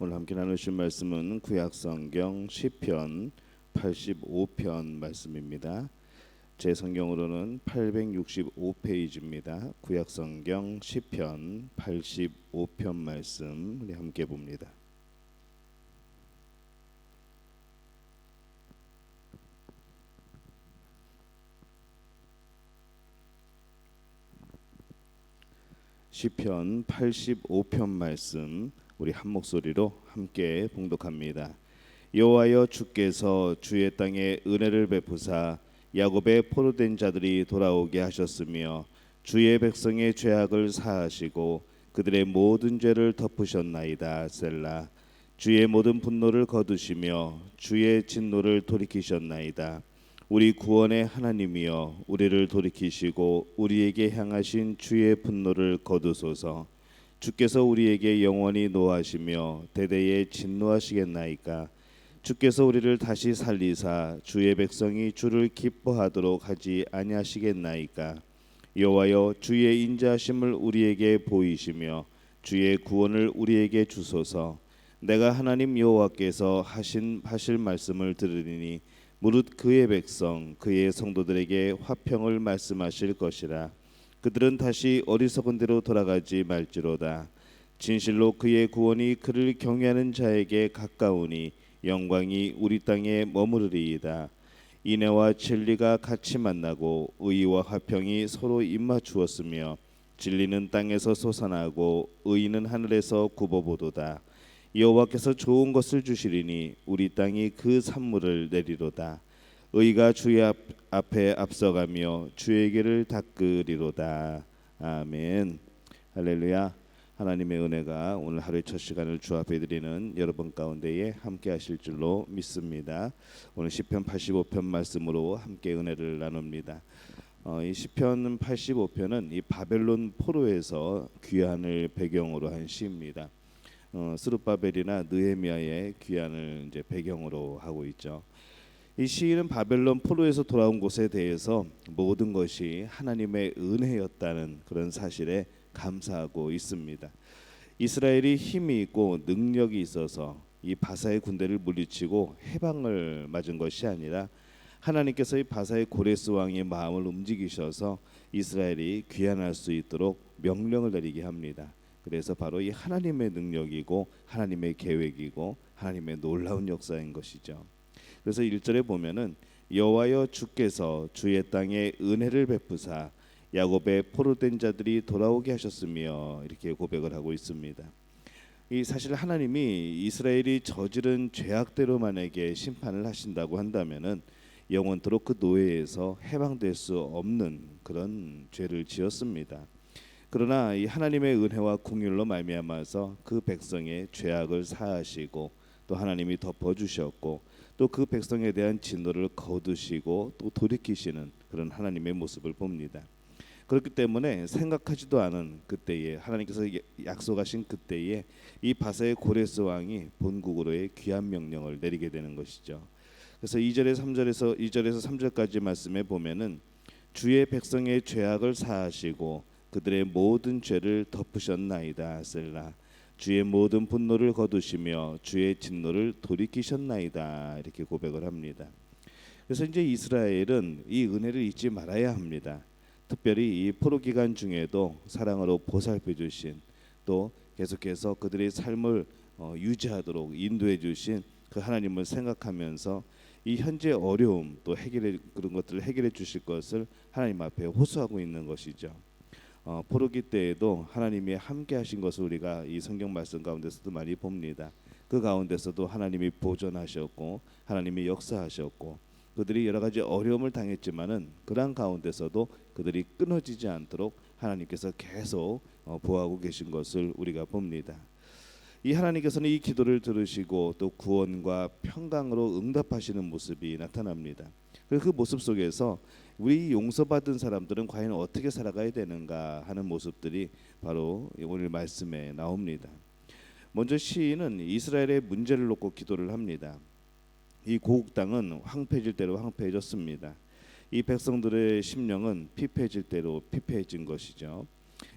오늘 함께 나누실 말씀은 구약성경 시편 85편 말씀입니다. 제 성경으로는 865페이지입니다. 구약성경 시편 85편 말씀 우리 함께 봅니다. 시편 85편 말씀 우리 한 목소리로 함께 봉독합니다. 여호와여, 주께서 주의 땅에 은혜를 베푸사 야곱의 포로된 자들이 돌아오게 하셨으며 주의 백성의 죄악을 사하시고 그들의 모든 죄를 덮으셨나이다. 셀라. 주의 모든 분노를 거두시며 주의 진노를 돌이키셨나이다. 우리 구원의 하나님이여, 우리를 돌이키시고 우리에게 향하신 주의 분노를 거두소서. 주께서 우리에게 영원히 노하시며 대대에 진노하시겠나이까. 주께서 우리를 다시 살리사 주의 백성이 주를 기뻐하도록 하지 아니하시겠나이까. 여호와여, 주의 인자하심을 우리에게 보이시며 주의 구원을 우리에게 주소서. 내가 하나님 여호와께서 하실 말씀을 들으리니 무릇 그의 백성 그의 성도들에게 화평을 말씀하실 것이라. 그들은 다시 어리석은 대로 돌아가지 말지로다. 진실로 그의 구원이 그를 경외하는 자에게 가까우니 영광이 우리 땅에 머무르리이다. 인애와 진리가 같이 만나고 의와 화평이 서로 입맞추었으며 진리는 땅에서 솟아나고 의는 하늘에서 굽어보도다. 여호와께서 좋은 것을 주시리니 우리 땅이 그 산물을 내리로다. 의가 주의 앞에 앞서가며 주의 길을 닦으리로다. 아멘. 할렐루야. 하나님의 은혜가 오늘 하루의 첫 시간을 주 앞에 드리는 여러분 가운데에 함께 하실 줄로 믿습니다. 오늘 시편 85편 말씀으로 함께 은혜를 나눕니다. 이 시편 85편은 이 바벨론 포로에서 귀환을 배경으로 한 시입니다. 스룹바벨이나 느헤미야의 귀환을 이제 배경으로 하고 있죠. 이 시인은 바벨론 포로에서 돌아온 곳에 대해서 모든 것이 하나님의 은혜였다는 그런 사실에 감사하고 있습니다. 이스라엘이 힘이 있고 능력이 있어서 이 바사의 군대를 물리치고 해방을 맞은 것이 아니라 하나님께서 이 바사의 고레스 왕의 마음을 움직이셔서 이스라엘이 귀환할 수 있도록 명령을 내리게 합니다. 그래서 바로 이 하나님의 능력이고 하나님의 계획이고 하나님의 놀라운 역사인 것이죠. 그래서 1절에 보면은 여호와여, 주께서 주의 땅에 은혜를 베푸사 야곱의 포로된 자들이 돌아오게 하셨으며 이렇게 고백을 하고 있습니다. 이 사실 하나님이 이스라엘이 저지른 죄악대로 만약에 심판을 하신다고 한다면은 영원토록 그 노예에서 해방될 수 없는 그런 죄를 지었습니다. 그러나 이 하나님의 은혜와 긍휼로 말미암아서 그 백성의 죄악을 사하시고 또 하나님이 덮어주셨고 또 그 백성에 대한 진노를 거두시고 또 돌이키시는 그런 하나님의 모습을 봅니다. 그렇기 때문에 생각하지도 않은 그때에 하나님께서 약속하신 그때에 이 바사의 고레스 왕이 본국으로의 귀환 명령을 내리게 되는 것이죠. 그래서 2절에서 3절까지 말씀에 보면은 주의 백성의 죄악을 사하시고 그들의 모든 죄를 덮으셨나이다. 셀라. 주의 모든 분노를 거두시며 주의 진노를 돌이키셨나이다. 이렇게 고백을 합니다. 그래서 이제 이스라엘은 이 은혜를 잊지 말아야 합니다. 특별히 이 포로 기간 중에도 사랑으로 보살펴 주신 또 계속해서 그들의 삶을 유지하도록 인도해 주신 그 하나님을 생각하면서 이 현재 어려움 또 그런 것들을 해결해 주실 것을 하나님 앞에 호소하고 있는 것이죠. 포로기 때에도 하나님이 함께 하신 것을 우리가 이 성경 말씀 가운데서도 많이 봅니다. 그 가운데서도 하나님이 보존하셨고 하나님이 역사하셨고 그들이 여러 가지 어려움을 당했지만은 그러한 가운데서도 그들이 끊어지지 않도록 하나님께서 계속 보호하고 계신 것을 우리가 봅니다. 이 하나님께서는 이 기도를 들으시고 또 구원과 평강으로 응답하시는 모습이 나타납니다. 그 모습 속에서 우리 용서받은 사람들은 과연 어떻게 살아가야 되는가 하는 모습들이 바로 오늘 말씀에 나옵니다. 먼저 시인은 이스라엘의 문제를 놓고 기도를 합니다. 이 고국 땅은 황폐해질 대로 황폐해졌습니다. 이 백성들의 심령은 피폐해질 대로 피폐해진 것이죠.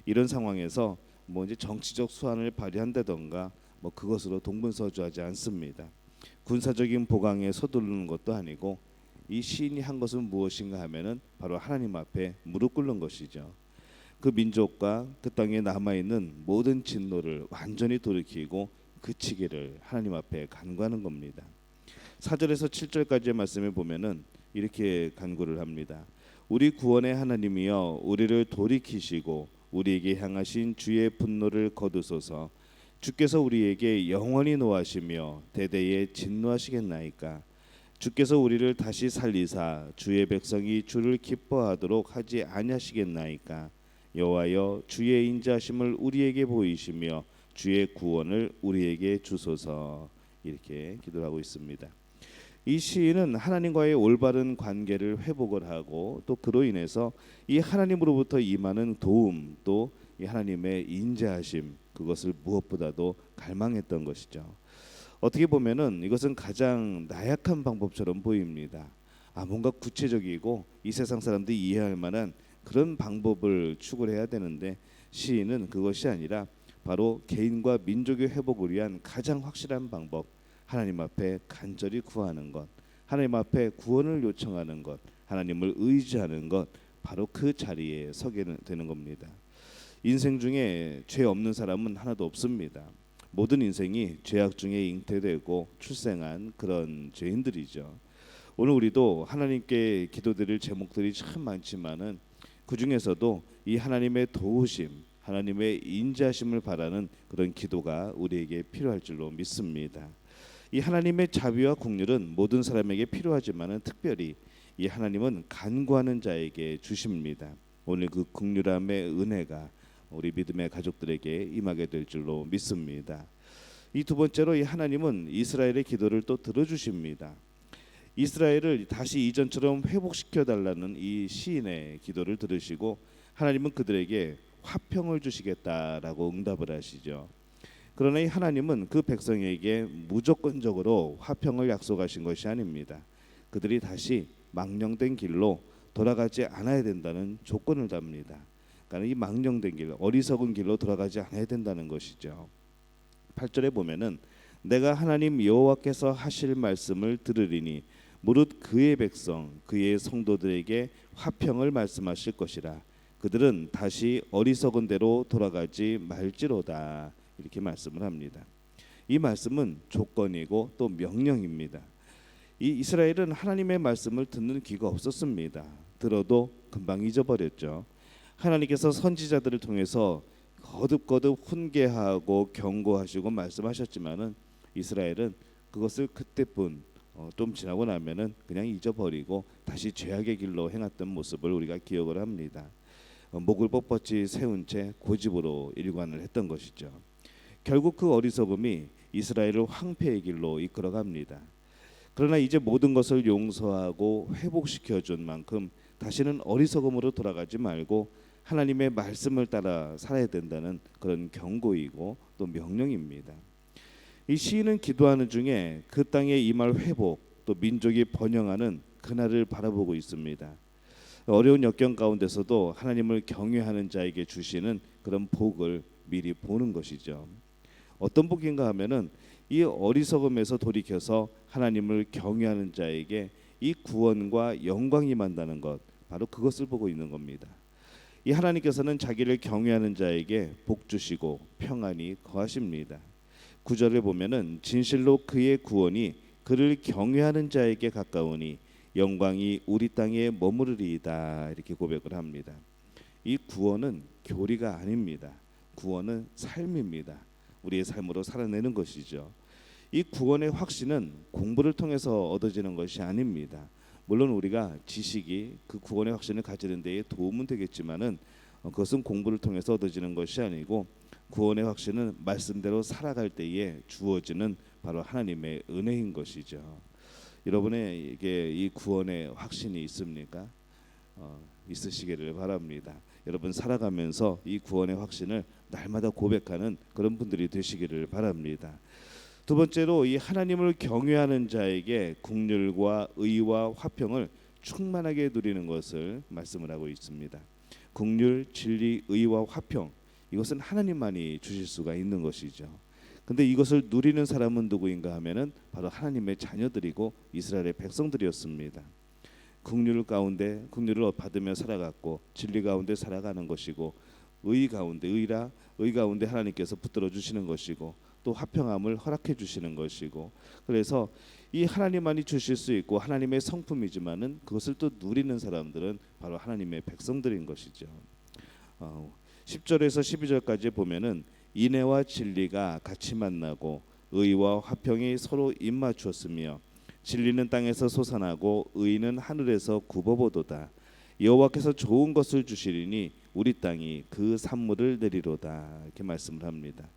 이런 상황에서 뭐 이제 정치적 수완을 발휘한다던가 뭐 그것으로 동분서주하지 않습니다. 군사적인 보강에 서두르는 것도 아니고 이 시인이 한 것은 무엇인가 하면은 바로 하나님 앞에 무릎 꿇는 것이죠. 그 민족과 그 땅에 남아 있는 모든 진노를 완전히 돌이키고 그치기를 하나님 앞에 간구하는 겁니다. 4절에서 7절까지의 말씀에 보면은 이렇게 간구를 합니다. 우리 구원의 하나님이여 우리를 돌이키시고 우리에게 향하신 주의 분노를 거두소서. 주께서 우리에게 영원히 노하시며 대대에 진노하시겠나이까. 주께서 우리를 다시 살리사 주의 백성이 주를 기뻐하도록 하지 아니하시겠나이까. 여호와여 주의 인자하심을 우리에게 보이시며 주의 구원을 우리에게 주소서. 이렇게 기도하고 있습니다. 이 시인은 하나님과의 올바른 관계를 회복을 하고 또 그로 인해서 이 하나님으로부터 임하는 도움 또 이 하나님의 인자하심 그것을 무엇보다도 갈망했던 것이죠. 어떻게 보면은 이것은 가장 나약한 방법처럼 보입니다. 뭔가 구체적이고 이 세상 사람들이 이해할 만한 그런 방법을 추구를 해야 되는데 시인은 그것이 아니라 바로 개인과 민족의 회복을 위한 가장 확실한 방법, 하나님 앞에 간절히 구하는 것, 하나님 앞에 구원을 요청하는 것, 하나님을 의지하는 것, 바로 그 자리에 서게 되는 겁니다. 인생 중에 죄 없는 사람은 하나도 없습니다. 모든 인생이 죄악 중에 잉태되고 출생한 그런 죄인들이죠. 오늘 우리도 하나님께 기도드릴 제목들이 참 많지만은 그 중에서도 이 하나님의 도우심, 하나님의 인자하심을 바라는 그런 기도가 우리에게 필요할 줄로 믿습니다. 이 하나님의 자비와 긍휼은 모든 사람에게 필요하지만은 특별히 이 하나님은 간구하는 자에게 주십니다. 오늘 그 긍휼함의 은혜가 우리 믿음의 가족들에게 임하게 될 줄로 믿습니다. 이 두 번째로 이 하나님은 이스라엘의 기도를 또 들어주십니다. 이스라엘을 다시 이전처럼 회복시켜 달라는 이 시인의 기도를 들으시고 하나님은 그들에게 화평을 주시겠다라고 응답을 하시죠. 그러나 이 하나님은 그 백성에게 무조건적으로 화평을 약속하신 것이 아닙니다. 그들이 다시 망령된 길로 돌아가지 않아야 된다는 조건을 답니다. 그러니까 이 망령된 길, 어리석은 길로 돌아가지 않아야 된다는 것이죠. 8절에 보면은 내가 하나님 여호와께서 하실 말씀을 들으리니 무릇 그의 백성 그의 성도들에게 화평을 말씀하실 것이라. 그들은 다시 어리석은 대로 돌아가지 말지로다. 이렇게 말씀을 합니다. 이 말씀은 조건이고 또 명령입니다. 이 이스라엘은 하나님의 말씀을 듣는 귀가 없었습니다. 들어도 금방 잊어버렸죠. 하나님께서 선지자들을 통해서 거듭거듭 훈계하고 경고하시고 말씀하셨지만은 이스라엘은 그것을 그때뿐 좀 지나고 나면은 그냥 잊어버리고 다시 죄악의 길로 행했던 모습을 우리가 기억을 합니다. 목을 뻣뻣이 세운 채 고집으로 일관을 했던 것이죠. 결국 그 어리석음이 이스라엘을 황폐의 길로 이끌어갑니다. 그러나 이제 모든 것을 용서하고 회복시켜 준 만큼 다시는 어리석음으로 돌아가지 말고 하나님의 말씀을 따라 살아야 된다는 그런 경고이고 또 명령입니다. 이 시인은 기도하는 중에 그 땅에 임할 회복 또 민족이 번영하는 그날을 바라보고 있습니다. 어려운 역경 가운데서도 하나님을 경외하는 자에게 주시는 그런 복을 미리 보는 것이죠. 어떤 복인가 하면은 이 어리석음에서 돌이켜서 하나님을 경외하는 자에게 이 구원과 영광이 만다는 것, 바로 그것을 보고 있는 겁니다. 이 하나님께서는 자기를 경외하는 자에게 복 주시고 평안히 거하십니다. 9절에 보면은 진실로 그의 구원이 그를 경외하는 자에게 가까우니 영광이 우리 땅에 머무르리이다. 이렇게 고백을 합니다. 이 구원은 교리가 아닙니다. 구원은 삶입니다. 우리의 삶으로 살아내는 것이죠. 이 구원의 확신은 공부를 통해서 얻어지는 것이 아닙니다. 물론 우리가 지식이 그 구원의 확신을 가지는 데에 도움은 되겠지만은 그것은 공부를 통해서 얻어지는 것이 아니고 구원의 확신은 말씀대로 살아갈 때에 주어지는 바로 하나님의 은혜인 것이죠. 여러분에게 이 구원의 확신이 있습니까? 있으시기를 바랍니다. 여러분 살아가면서 이 구원의 확신을 날마다 고백하는 그런 분들이 되시기를 바랍니다. 두 번째로 이 하나님을 경외하는 자에게 긍휼과 의와 화평을 충만하게 누리는 것을 말씀을 하고 있습니다. 긍휼, 진리, 의와 화평, 이것은 하나님만이 주실 수가 있는 것이죠. 근데 이것을 누리는 사람은 누구인가 하면은 바로 하나님의 자녀들이고 이스라엘의 백성들이었습니다. 국률을 받으며 살아갔고 진리 가운데 살아가는 것이고 의 가운데 하나님께서 붙들어 주시는 것이고 또 화평함을 허락해 주시는 것이고, 그래서 이 하나님만이 주실 수 있고 하나님의 성품이지만은 그것을 또 누리는 사람들은 바로 하나님의 백성들인 것이죠. 10절에서 12절까지 보면은 인애와 진리가 같이 만나고 의와 화평이 서로 입맞추었으며 진리는 땅에서 솟아나고 의는 하늘에서 굽어보도다. 여호와께서 좋은 것을 주시리니 우리 땅이 그 산물을 내리로다. 이렇게 말씀을 합니다.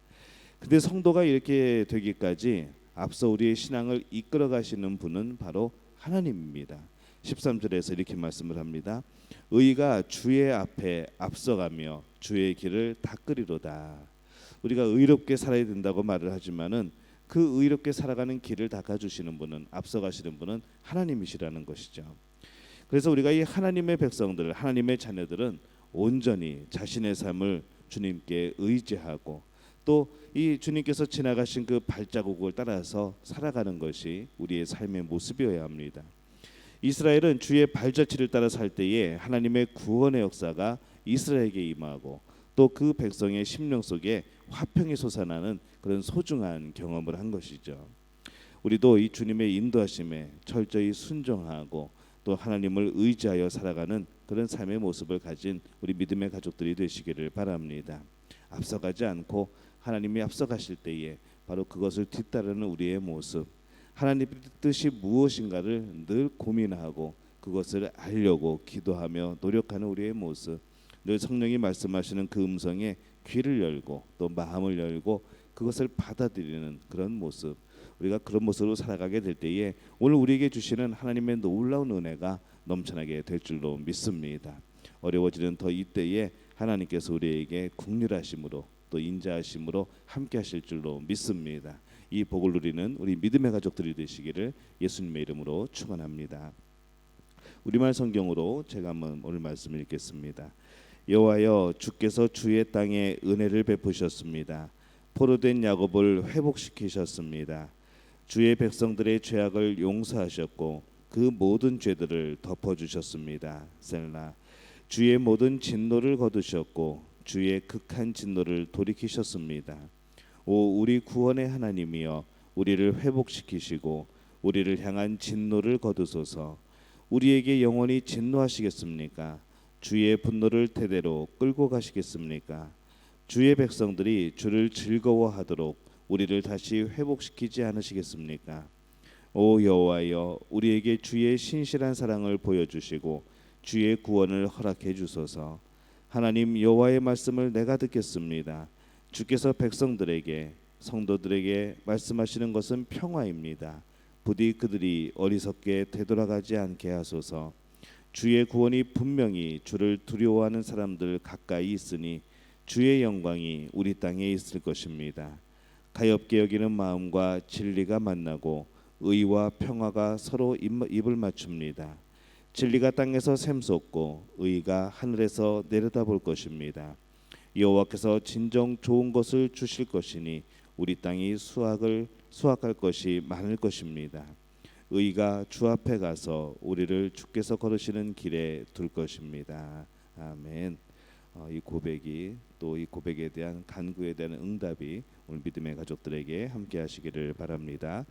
근데 성도가 이렇게 되기까지 앞서 우리의 신앙을 이끌어 가시는 분은 바로 하나님입니다. 13절에서 이렇게 말씀을 합니다. 의가 주의 앞에 앞서가며 주의 길을 닦으리로다. 우리가 의롭게 살아야 된다고 말을 하지만은 그 의롭게 살아가는 길을 닦아주시는 분은, 앞서가시는 분은 하나님이시라는 것이죠. 그래서 우리가 이 하나님의 백성들, 하나님의 자녀들은 온전히 자신의 삶을 주님께 의지하고 또 이 주님께서 지나가신 그 발자국을 따라서 살아가는 것이 우리의 삶의 모습이어야 합니다. 이스라엘은 주의 발자취를 따라 살 때에 하나님의 구원의 역사가 이스라엘에게 임하고 또 그 백성의 심령 속에 화평이 솟아나는 그런 소중한 경험을 한 것이죠. 우리도 이 주님의 인도하심에 철저히 순종하고 또 하나님을 의지하여 살아가는 그런 삶의 모습을 가진 우리 믿음의 가족들이 되시기를 바랍니다. 앞서가지 않고 하나님이 앞서가실 때에 바로 그것을 뒤따르는 우리의 모습, 하나님의 뜻이 무엇인가를 늘 고민하고 그것을 알려고 기도하며 노력하는 우리의 모습, 늘 성령이 말씀하시는 그 음성에 귀를 열고 또 마음을 열고 그것을 받아들이는 그런 모습, 우리가 그런 모습으로 살아가게 될 때에 오늘 우리에게 주시는 하나님의 놀라운 은혜가 넘쳐나게 될 줄로 믿습니다. 어려워지는 더 이때에 하나님께서 우리에게 긍휼하심으로 또 인자하심으로 함께 하실 줄로 믿습니다. 이 복을 누리는 우리 믿음의 가족들이 되시기를 예수님의 이름으로 축원합니다. 우리말 성경으로 제가 한번 오늘 말씀을 읽겠습니다. 여호와여, 주께서 주의 땅에 은혜를 베푸셨습니다. 포로된 야곱을 회복시키셨습니다. 주의 백성들의 죄악을 용서하셨고 그 모든 죄들을 덮어주셨습니다. 셀라. 주의 모든 진노를 거두셨고 주의 극한 진노를 돌이키셨습니다. 오 우리 구원의 하나님이여, 우리를 회복시키시고 우리를 향한 진노를 거두소서. 우리에게 영원히 진노하시겠습니까? 주의 분노를 대대로 끌고 가시겠습니까? 주의 백성들이 주를 즐거워하도록 우리를 다시 회복시키지 않으시겠습니까? 오 여호와여, 우리에게 주의 신실한 사랑을 보여주시고 주의 구원을 허락해 주소서. 하나님 여호와의 말씀을 내가 듣겠습니다. 주께서 백성들에게 성도들에게 말씀하시는 것은 평화입니다. 부디 그들이 어리석게 되돌아가지 않게 하소서. 주의 구원이 분명히 주를 두려워하는 사람들 가까이 있으니 주의 영광이 우리 땅에 있을 것입니다. 가엾게 여기는 마음과 진리가 만나고 의와 평화가 서로 입을 맞춥니다. 진리가 땅에서 샘솟고 의가 하늘에서 내려다볼 것입니다. 여호와께서 진정 좋은 것을 주실 것이니 우리 땅이 수확할 것이 많을 것입니다. 의가 주 앞에 가서 우리를 주께서 걸으시는 길에 둘 것입니다. 아멘. 이 고백이 또 이 고백에 대한 간구에 대한 응답이 오늘 믿음의 가족들에게 함께 하시기를 바랍니다.